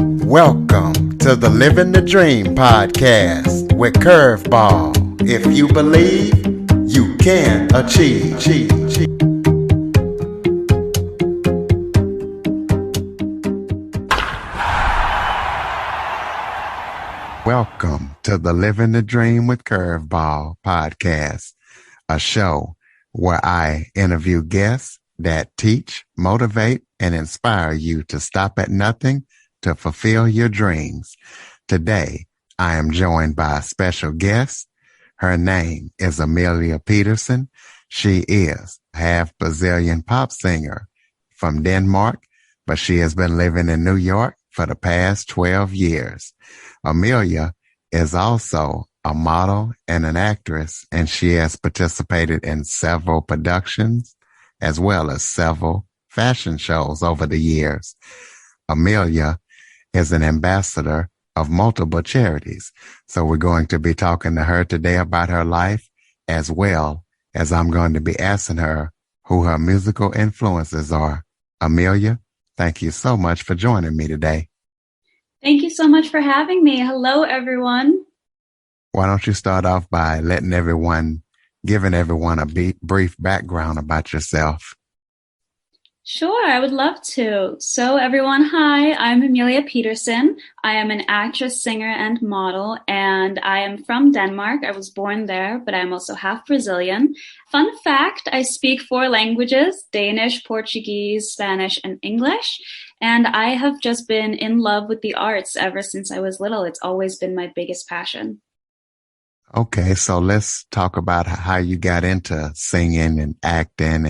Welcome to the Living the Dream podcast with Curveball. If you believe, you can achieve. Welcome to the Living the Dream with Curveball podcast, a show where I interview guests that teach, motivate, and inspire you to stop at nothing to fulfill your dreams. Today, I am joined by a special guest. Her name is Emilia Pedersen. She is a half Brazilian pop singer from Denmark, but she has been living in New York for the past 12 years. Emilia is also a model and an actress, and she has participated in several productions as well as several fashion shows over the years. Emilia is an ambassador of multiple charities. So we're going to be talking to her today about her life, as well as I'm going to be asking her who her musical influences are. Emilia, thank you so much for joining me today. Thank you so much for having me. Hello, everyone. Why don't you start off by giving everyone a brief background about yourself? Sure, I would love to. So everyone, hi, I'm Emilia Pedersen. I am an actress, singer, and model, and I am from Denmark. I was born there, but I'm also half Brazilian. Fun fact, I speak 4 languages: Danish, Portuguese, Spanish, and English. And I have just been in love with the arts ever since I was little. It's always been my biggest passion. Okay, so let's talk about how you got into singing and acting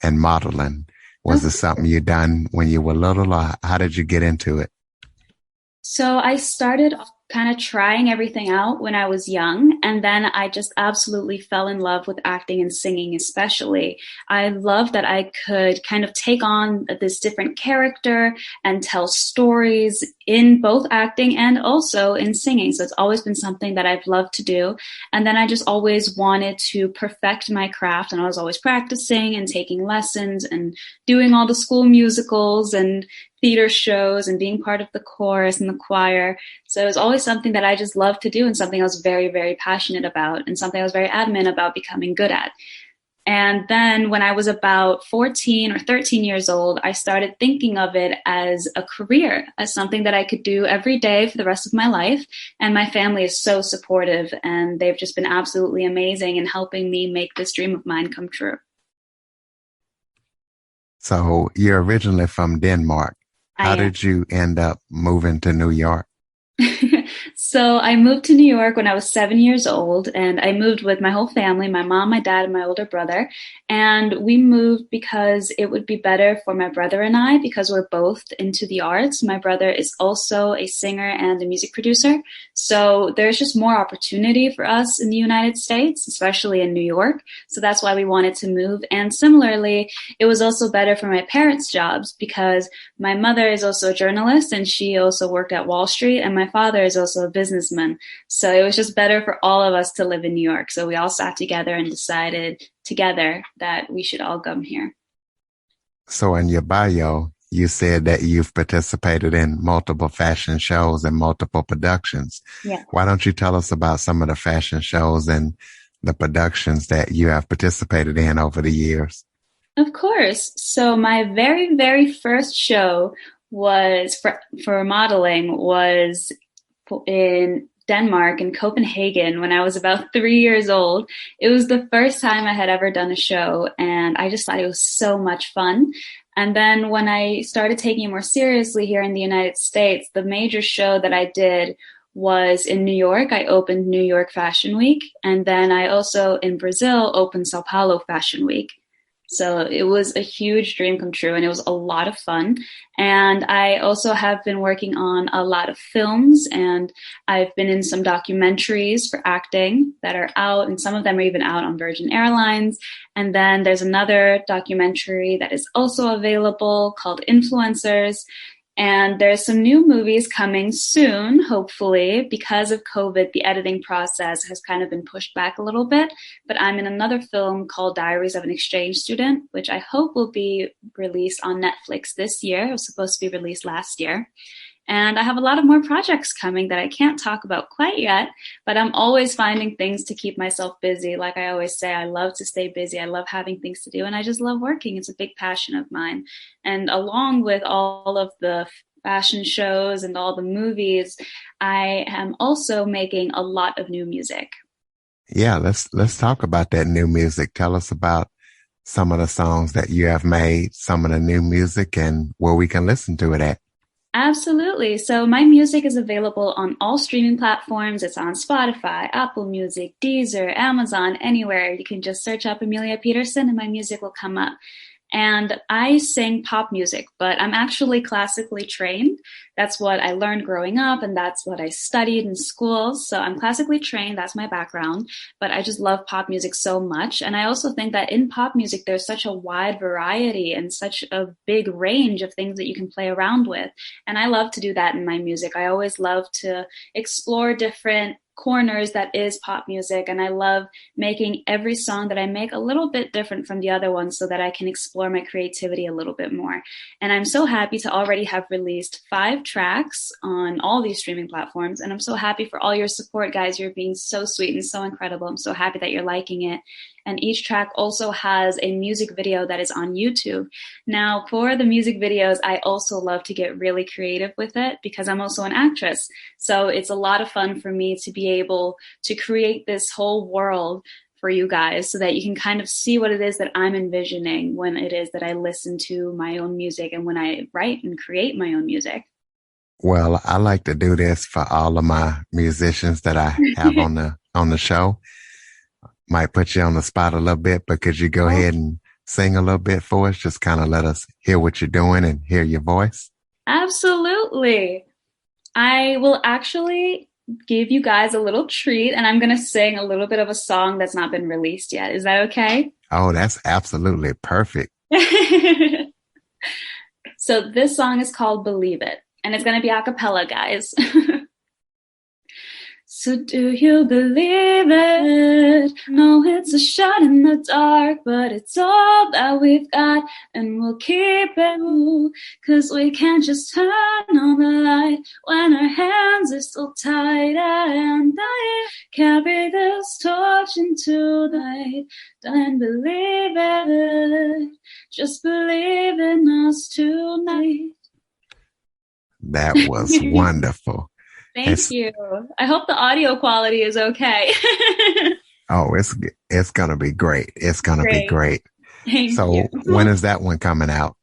and modeling. Was it something you done when you were little, or how did you get into it? So I started kind of trying everything out when I was young, and then I just absolutely fell in love with acting and singing especially. I loved that I could kind of take on this different character and tell stories in both acting and also in singing. So it's always been something that I've loved to do. And then I just always wanted to perfect my craft, and I was always practicing and taking lessons and doing all the school musicals and theater shows and being part of the chorus and the choir. So it was always something that I just loved to do and something I was very, very passionate about and something I was very adamant about becoming good at. And then when I was about 14 or 13 years old, I started thinking of it as a career, as something that I could do every day for the rest of my life. And my family is so supportive, and they've just been absolutely amazing in helping me make this dream of mine come true. So you're originally from Denmark. How did you end up moving to New York? So I moved to New York when I was 7 years old, and I moved with my whole family, my mom, my dad, and my older brother. And we moved because it would be better for my brother and I, because we're both into the arts. My brother is also a singer and a music producer. So there's just more opportunity for us in the United States, especially in New York. So that's why we wanted to move. And similarly, it was also better for my parents' jobs, because my mother is also a journalist and she also worked at Wall Street, and my father is also a businessman. So it was just better for all of us to live in New York. So we all sat together and decided together that we should all come here. So in your bio, you said that you've participated in multiple fashion shows and multiple productions. Yeah. Why don't you tell us about some of the fashion shows and the productions that you have participated in over the years? Of course. So my very, very first show was for modeling was in Denmark, in Copenhagen, when I was about 3 years old. It was the first time I had ever done a show, and I just thought it was so much fun. And then when I started taking it more seriously here in the United States, the major show that I did was in New York. I opened New York Fashion Week, and then I also in Brazil opened Sao Paulo Fashion Week. So it was a huge dream come true, and it was a lot of fun. And I also have been working on a lot of films, and I've been in some documentaries for acting that are out, and some of them are even out on Virgin Airlines. And then there's another documentary that is also available called Influencers. And there's some new movies coming soon, hopefully. Because of COVID, the editing process has kind of been pushed back a little bit. But I'm in another film called Diaries of an Exchange Student, which I hope will be released on Netflix this year. It was supposed to be released last year. And I have a lot of more projects coming that I can't talk about quite yet, but I'm always finding things to keep myself busy. Like I always say, I love to stay busy. I love having things to do, and I just love working. It's a big passion of mine. And along with all of the fashion shows and all the movies, I am also making a lot of new music. Yeah, let's talk about that new music. Tell us about some of the songs that you have made, some of the new music, and where we can listen to it at. Absolutely. So my music is available on all streaming platforms. It's on Spotify, Apple Music, Deezer, Amazon, anywhere. You can just search up Emilia Pedersen and my music will come up. And I sing pop music, but I'm actually classically trained. That's what I learned growing up, and that's what I studied in school. So I'm classically trained. That's my background. But I just love pop music so much. And I also think that in pop music, there's such a wide variety and such a big range of things that you can play around with. And I love to do that in my music. I always love to explore different corners that is pop music, and I love making every song that I make a little bit different from the other ones so that I can explore my creativity a little bit more. And I'm so happy to already have released 5 tracks on all these streaming platforms, and I'm so happy for all your support, guys. You're being so sweet and so incredible. I'm so happy that you're liking it. And each track also has a music video that is on YouTube. Now, for the music videos, I also love to get really creative with it because I'm also an actress. So it's a lot of fun for me to be able to create this whole world for you guys so that you can kind of see what it is that I'm envisioning when it is that I listen to my own music and when I write and create my own music. Well, I like to do this for all of my musicians that I have on the show. Might put you on the spot a little bit, but could you go ahead and sing a little bit for us? Just kind of let us hear what you're doing and hear your voice. Absolutely. I will actually give you guys a little treat, and I'm going to sing a little bit of a song that's not been released yet. Is that okay? Oh, that's absolutely perfect. So this song is called Believe It, and it's going to be a cappella, guys. So do you believe it? No, it's a shot in the dark, but it's all that we've got, and we'll keep it, 'cause we can't just turn on the light when our hands are still tied, and I carry this torch into the night. Don't believe it, just believe in us tonight. That was wonderful. Thank you. I hope the audio quality is okay. Oh, it's gonna be great. It's gonna be great. Thank So you. when is that one coming out?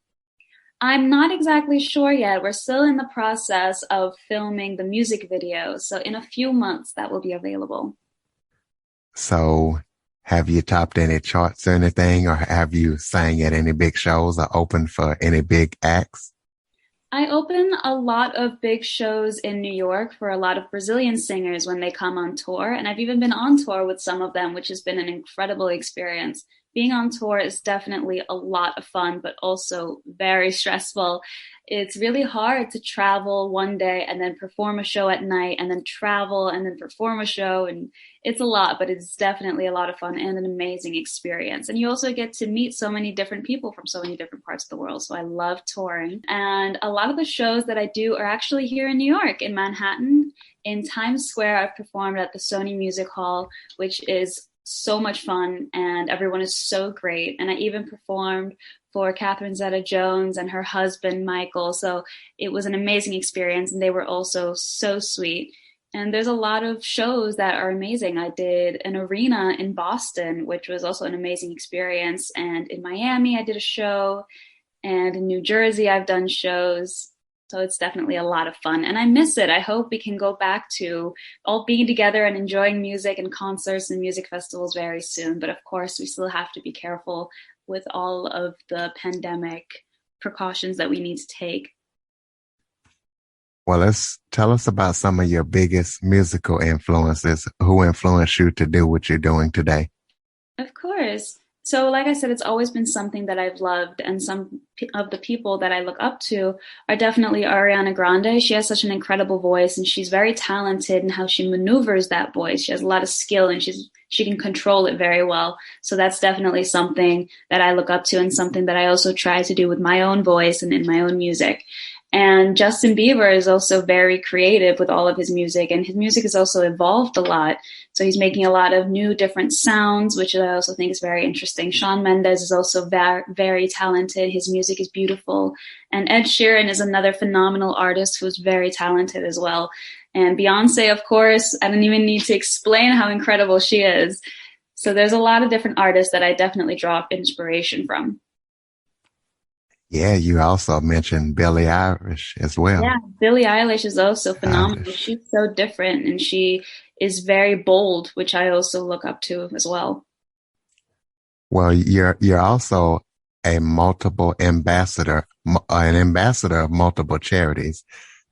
I'm not exactly sure yet. We're still in the process of filming the music video. So in a few months that will be available. So have you topped any charts or anything, or have you sang at any big shows or opened for any big acts? I open a lot of big shows in New York for a lot of Brazilian singers when they come on tour. And I've even been on tour with some of them, which has been an incredible experience. Being on tour is definitely a lot of fun, but also very stressful. It's really hard to travel one day and then perform a show at night and then travel and then perform a show. And it's a lot, but it's definitely a lot of fun and an amazing experience. And you also get to meet so many different people from so many different parts of the world. So I love touring. And a lot of the shows that I do are actually here in New York, in Manhattan. In Times Square, I've performed at the Sony Music Hall, which is so much fun, and everyone is so great. And I even performed for Catherine Zeta-Jones and her husband, Michael. So it was an amazing experience, and they were also so sweet. And there's a lot of shows that are amazing. I did an arena in Boston, which was also an amazing experience. And in Miami, I did a show. And in New Jersey, I've done shows. So it's definitely a lot of fun. And I miss it. I hope we can go back to all being together and enjoying music and concerts and music festivals very soon. But of course, we still have to be careful with all of the pandemic precautions that we need to take. Well, tell us about some of your biggest musical influences. Who influenced you to do what you're doing today? Of course. So like I said, it's always been something that I've loved, and some of the people that I look up to are definitely Ariana Grande. She has such an incredible voice, and she's very talented in how she maneuvers that voice. She has a lot of skill, and she can control it very well. So that's definitely something that I look up to, and something that I also try to do with my own voice and in my own music. And Justin Bieber is also very creative with all of his music, and his music has also evolved a lot. So he's making a lot of new different sounds, which I also think is very interesting. Shawn Mendes is also very talented. His music is beautiful. And Ed Sheeran is another phenomenal artist who's very talented as well. And Beyonce, of course, I don't even need to explain how incredible she is. So there's a lot of different artists that I definitely draw inspiration from. Yeah, you also mentioned Billie Eilish as well. Yeah, Billie Eilish is also phenomenal. Eilish. She's so different and she is very bold, which I also look up to as well. Well, you're also a multiple ambassador, an ambassador of multiple charities.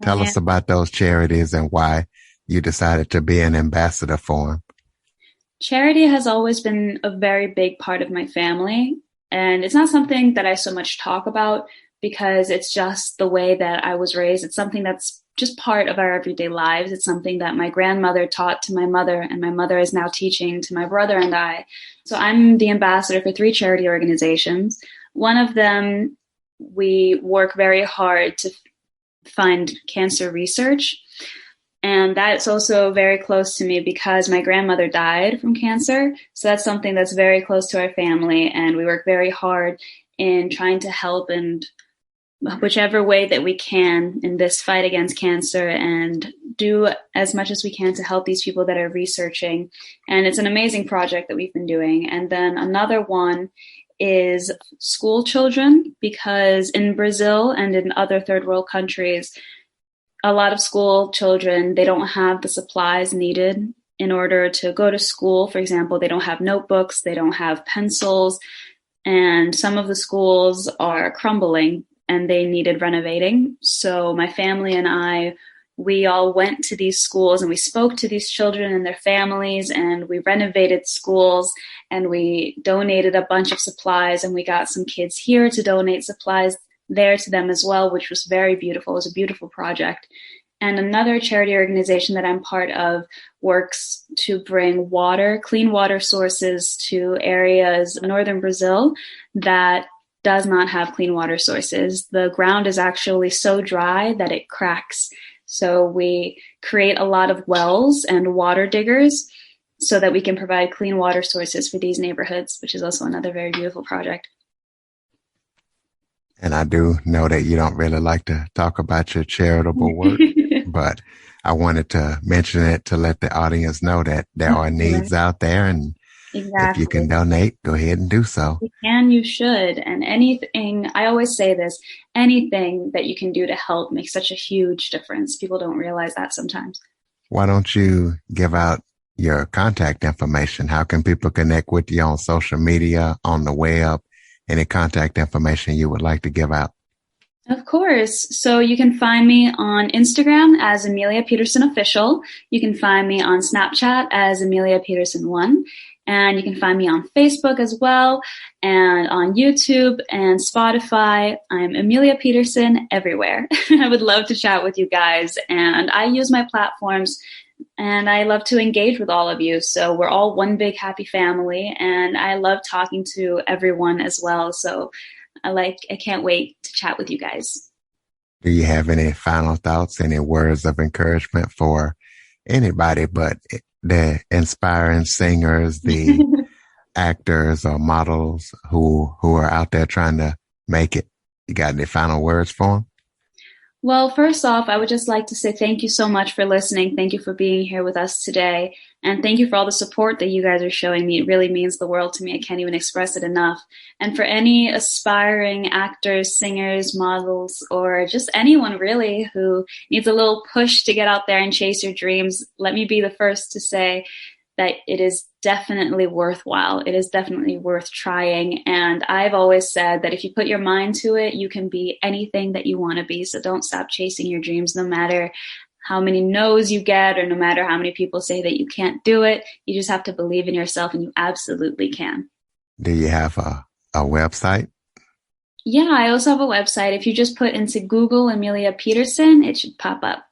I Tell us am. about those charities and why you decided to be an ambassador for them. Charity has always been a very big part of my family, and it's not something that I so much talk about because it's just the way that I was raised. It's something that's just part of our everyday lives. It's something that my grandmother taught to my mother, and my mother is now teaching to my brother and I. So I'm the ambassador for three charity organizations. One of them, we work very hard to fund cancer research. And that's also very close to me because my grandmother died from cancer. So that's something that's very close to our family. And we work very hard in trying to help in whichever way that we can in this fight against cancer and do as much as we can to help these people that are researching. And it's an amazing project that we've been doing. And then another one is school children, because in Brazil and in other third world countries, a lot of school children, they don't have the supplies needed in order to go to school. For example, they don't have notebooks, they don't have pencils, and some of the schools are crumbling and they needed renovating. So my family and I, we all went to these schools and we spoke to these children and their families, and we renovated schools and we donated a bunch of supplies, and we got some kids here to donate supplies there to them as well, which was very beautiful. It was a beautiful project. And another charity organization that I'm part of works to bring water, clean water sources to areas in northern Brazil that does not have clean water sources. The ground is actually so dry that it cracks. So we create a lot of wells and water diggers so that we can provide clean water sources for these neighborhoods, which is also another very beautiful project. And I do know that you don't really like to talk about your charitable work, but I wanted to mention it to let the audience know that there are needs out there. And if you can Exactly. donate, go ahead and do so. You can, you should. And anything, I always say this, anything that you can do to help makes such a huge difference. People don't realize that sometimes. Why don't you give out your contact information? How can people connect with you on social media, on the web? Any contact information you would like to give out? Of course. So you can find me on Instagram as Emilia Pedersen Official. You can find me on Snapchat as Emilia Pedersen 1. And you can find me on Facebook as well, and on YouTube and Spotify. I'm Emilia Pedersen everywhere. I would love to chat with you guys. And I use my platforms and I love to engage with all of you. So we're all one big happy family, and I love talking to everyone as well. So I can't wait to chat with you guys. Do you have any final thoughts, any words of encouragement for anybody, but the inspiring singers, the actors or models who are out there trying to make it? You got any final words for them? Well, first off, I would just like to say thank you so much for listening. Thank you for being here with us today. And thank you for all the support that you guys are showing me. It really means the world to me. I can't even express it enough. And for any aspiring actors, singers, models, or just anyone really who needs a little push to get out there and chase your dreams, let me be the first to say that it is definitely worthwhile. It is definitely worth trying. And I've always said that if you put your mind to it, you can be anything that you want to be. So don't stop chasing your dreams, no matter how many no's you get or no matter how many people say that you can't do it. You just have to believe in yourself, and you absolutely can. Do you have a website? Yeah, I also have a website. If you just put into Google Emilia Pedersen, it should pop up.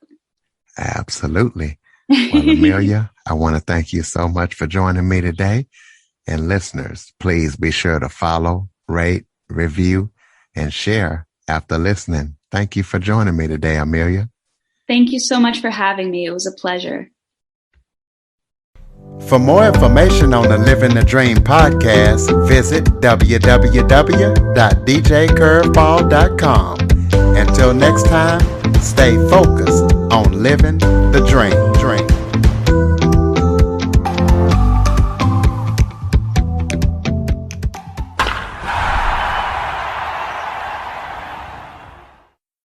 Absolutely. Well, Emilia, I want to thank you so much for joining me today. And listeners, please be sure to follow, rate, review, and share after listening Thank you for joining me today, Amelia. Thank you so much for having me. It was a pleasure. For more information on the Living the Dream podcast, visit www.djcurveball.com. Until next time, stay focused on living the dream.